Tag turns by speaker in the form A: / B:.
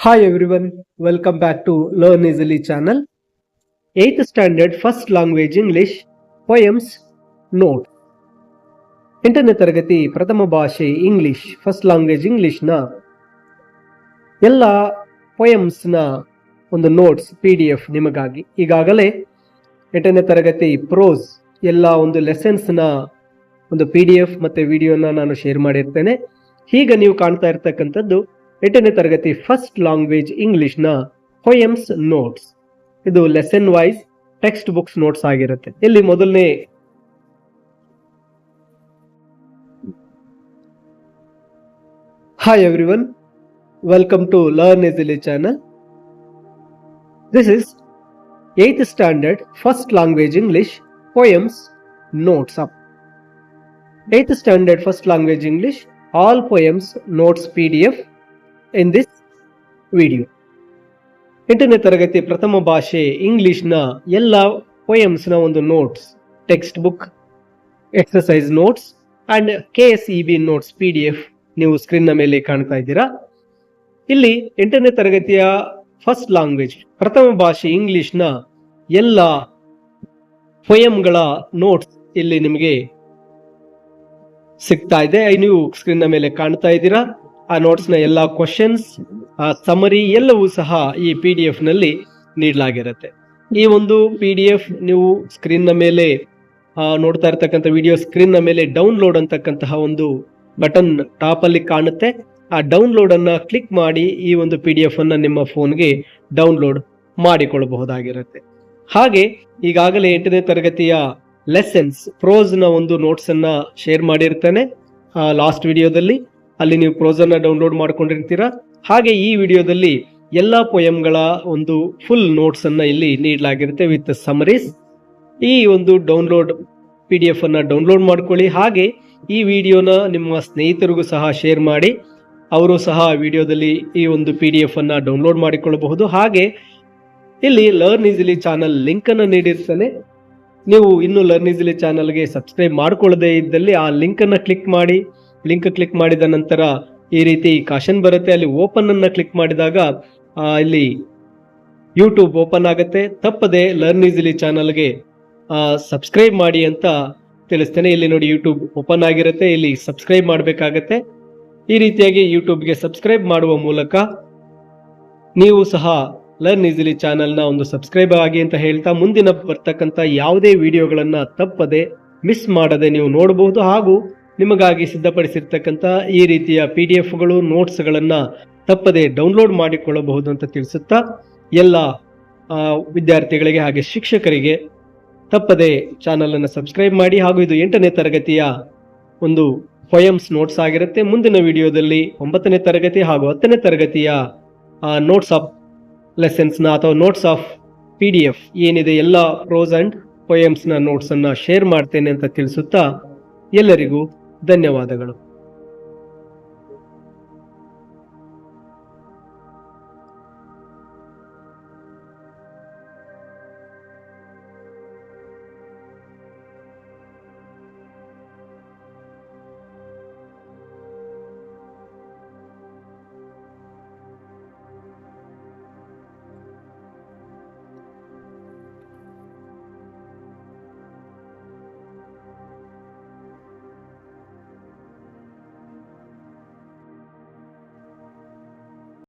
A: Hi everyone, welcome back to Learn Easily channel. 8th standard first language English poems notes. 8ನೇ ತರಗತಿ ಪ್ರಥಮ ಭಾಷೆ English first language ಇಂಗ್ಲಿಷ್ನ ಎಲ್ಲ ಪೊಯಮ್ಸ್ನ ಒಂದು notes PDF ನಿಮಗಾಗಿ. ಈಗಾಗಲೇ 8ನೇ ತರಗತಿ ಪ್ರೋಸ್ ಎಲ್ಲ ಒಂದು ಲೆಸನ್ಸ್ನ ಒಂದು PDF ಮತ್ತೆ ವಿಡಿಯೋನ ನಾನು ಶೇರ್ ಮಾಡಿರ್ತೇನೆ. ಈಗ ನೀವು ಕಾಣ್ತಾ ಇರ್ತಕ್ಕಂಥದ್ದು 8ನೇ ತರಗತಿ ಫಸ್ಟ್ ಲ್ಯಾಂಗ್ವೇಜ್ ಇಂಗ್ಲಿಷ್ನ ಪೊಯಮ್ಸ್ ನೋಟ್ಸ್. ಇದು lesson wise text books notes ಆಗಿರುತ್ತೆ. ಇಲ್ಲಿ ಮೊದಲನೇ Hi everyone, welcome to Learn Easily channel. This is 8th standard first language English poems notes up. 8th standard first language English all poems notes PDF in this video. 8ನೇ ತರಗತಿ ಪ್ರಥಮ ಭಾಷೆ ಇಂಗ್ಲಿಷ್ನ ಎಲ್ಲ ಪೊಯಮ್ಸ್ನ ಒಂದು notes, text book, exercise notes and KSEB notes PDF ನೀವು ಸ್ಕ್ರೀನ್ನ ಮೇಲೆ ಕಾಣ್ತಾ ಇದ್ದೀರಾ. ಇಲ್ಲಿ 8ನೇ ತರಗತಿಯ ಫಸ್ಟ್ ಲ್ಯಾಂಗ್ವೇಜ್ ಪ್ರಥಮ ಭಾಷೆ ಇಂಗ್ಲಿಷ್ನ ಎಲ್ಲ ಪೊಯಮ್ಗಳ ನೋಟ್ಸ್ ಇಲ್ಲಿ ನಿಮಗೆ ಸಿಗ್ತಾ ಇದೆ. ನೀವು ಸ್ಕ್ರೀನ್ನ ಮೇಲೆ ಕಾಣ್ತಾ ಇದ್ದೀರಾ. ಆ ನೋಟ್ಸ್ನ ಎಲ್ಲ ಕ್ವಶನ್ಸ್, ಸಮರಿ ಎಲ್ಲವೂ ಸಹ ಈ PDF ನಲ್ಲಿ ನೀಡಲಾಗಿರುತ್ತೆ. ಈ ಒಂದು PDF ನೀವು ಸ್ಕ್ರೀನ್ನ ಮೇಲೆ ನೋಡ್ತಾ ಇರ್ತಕ್ಕಂಥ ವಿಡಿಯೋ ಸ್ಕ್ರೀನ್ನ ಮೇಲೆ ಡೌನ್ಲೋಡ್ ಅಂತಕ್ಕಂತಹ ಒಂದು ಬಟನ್ ಟಾಪ್ ಅಲ್ಲಿ ಕಾಣುತ್ತೆ. ಆ ಡೌನ್ಲೋಡ್ ಅನ್ನ ಕ್ಲಿಕ್ ಮಾಡಿ ಈ ಒಂದು PDF ಅನ್ನ ನಿಮ್ಮ ಫೋನ್ಗೆ ಡೌನ್ಲೋಡ್ ಮಾಡಿಕೊಳ್ಳಬಹುದಾಗಿರುತ್ತೆ. ಹಾಗೆ ಈಗಾಗಲೇ 8ನೇ ತರಗತಿಯ ಲೆಸನ್ಸ್ ಪ್ರೋಸ್ ನ ಒಂದು ನೋಟ್ಸ್ ಅನ್ನ ಶೇರ್ ಮಾಡಿರ್ತೇನೆ ಲಾಸ್ಟ್ ವಿಡಿಯೋದಲ್ಲಿ. ಅಲ್ಲಿ ನೀವು ಪ್ರೋಸ್ ಅನ್ನ ಡೌನ್ಲೋಡ್ ಮಾಡ್ಕೊಂಡಿರ್ತೀರಾ. ಹಾಗೆ ಈ ವಿಡಿಯೋದಲ್ಲಿ ಎಲ್ಲಾ ಪೊಯಮ್ಗಳ ಒಂದು ಫುಲ್ ನೋಟ್ಸ್ ಅನ್ನ ಇಲ್ಲಿ ನೀಡಲಾಗಿರುತ್ತೆ ವಿತ್ ಸಮರೀಸ್. ಈ ಒಂದು ಡೌನ್ಲೋಡ್ PDF ಅನ್ನ ಡೌನ್ಲೋಡ್ ಮಾಡ್ಕೊಳ್ಳಿ. ಹಾಗೆ ಈ ವಿಡಿಯೋನ ನಿಮ್ಮ ಸ್ನೇಹಿತರಿಗೂ ಸಹ ಶೇರ್ ಮಾಡಿ, ಅವರು ಸಹ ವಿಡಿಯೋದಲ್ಲಿ ಈ ಒಂದು PDF ಅನ್ನ ಡೌನ್ಲೋಡ್ ಮಾಡಿಕೊಳ್ಳಬಹುದು. ಹಾಗೆ ಇಲ್ಲಿ ಲರ್ನ್ ಈಸಿಲಿ ಚಾನಲ್ ಲಿಂಕ್ ಅನ್ನು ನೀಡಿರ್ತಾನೆ. ನೀವು ಇನ್ನು ಲರ್ನ್ ಈಸಿಲಿ ಚಾನಲ್ಗೆ ಸಬ್ಸ್ಕ್ರೈಬ್ ಮಾಡ್ಕೊಳ್ಳದೆ ಇದ್ದಲ್ಲಿ ಆ ಲಿಂಕ್ ಅನ್ನ ಕ್ಲಿಕ್ ಮಾಡಿ. ಲಿಂಕ್ ಕ್ಲಿಕ್ ಮಾಡಿದ ನಂತರ ಈ ರೀತಿ ಕಾಶನ್ ಬರುತ್ತೆ. ಅಲ್ಲಿ ಓಪನ್ ಅನ್ನ ಕ್ಲಿಕ್ ಮಾಡಿದಾಗ ಇಲ್ಲಿ ಯೂಟ್ಯೂಬ್ ಓಪನ್ ಆಗುತ್ತೆ. ತಪ್ಪದೆ ಲರ್ನ್ ಈಸಿಲಿ ಚಾನಲ್ಗೆ ಸಬ್ಸ್ಕ್ರೈಬ್ ಮಾಡಿ ಅಂತ ತಿಳಿಸ್ತೇನೆ. ಇಲ್ಲಿ ನೋಡಿ ಯೂಟ್ಯೂಬ್ ಓಪನ್ ಆಗಿರುತ್ತೆ. ಇಲ್ಲಿ ಸಬ್ಸ್ಕ್ರೈಬ್ ಮಾಡಬೇಕಾಗತ್ತೆ. ಈ ರೀತಿಯಾಗಿ ಯೂಟ್ಯೂಬ್ಗೆ ಸಬ್ಸ್ಕ್ರೈಬ್ ಮಾಡುವ ಮೂಲಕ ನೀವು ಸಹ ಲರ್ನ್ ಈಸಿಲಿ ಚಾನಲ್ನ ಒಂದು ಸಬ್ಸ್ಕ್ರೈಬ್ ಆಗಿ ಅಂತ ಹೇಳ್ತಾ ಮುಂದಿನ ಬರ್ತಕ್ಕಂಥ ಯಾವುದೇ ವಿಡಿಯೋಗಳನ್ನ ತಪ್ಪದೆ ಮಿಸ್ ಮಾಡದೆ ನೀವು ನೋಡಬಹುದು. ಹಾಗೂ ನಿಮಗಾಗಿ ಸಿದ್ಧಪಡಿಸಿರ್ತಕ್ಕಂಥ ಈ ರೀತಿಯ PDFಗಳು ನೋಟ್ಸ್ಗಳನ್ನ ತಪ್ಪದೆ ಡೌನ್ಲೋಡ್ ಮಾಡಿಕೊಳ್ಳಬಹುದು ಅಂತ ತಿಳಿಸುತ್ತಾ ಎಲ್ಲ ವಿದ್ಯಾರ್ಥಿಗಳಿಗೆ ಹಾಗೆ ಶಿಕ್ಷಕರಿಗೆ ತಪ್ಪದೆ ಚಾನಲ್ ಅನ್ನು ಸಬ್ಸ್ಕ್ರೈಬ್ ಮಾಡಿ. ಹಾಗೂ ಇದು 8ನೇ ತರಗತಿಯ ಒಂದು ಪೊಯಮ್ಸ್ ನೋಟ್ಸ್ ಆಗಿರುತ್ತೆ. ಮುಂದಿನ ವಿಡಿಯೋದಲ್ಲಿ 9ನೇ ತರಗತಿ ಹಾಗೂ 10ನೇ ತರಗತಿಯ ನೋಟ್ಸ್ ಆಫ್ ಲೆಸನ್ಸ್ನ ಅಥವಾ ನೋಟ್ಸ್ ಆಫ್ PDF ಏನಿದೆ ಎಲ್ಲ ಪ್ರೋಸ್ ಅಂಡ್ ಪೊಯಮ್ಸ್ನ ನೋಟ್ಸ್ ಅನ್ನ ಶೇರ್ ಮಾಡ್ತೇನೆ ಅಂತ ತಿಳಿಸುತ್ತಾ ಎಲ್ಲರಿಗೂ ಧನ್ಯವಾದಗಳು.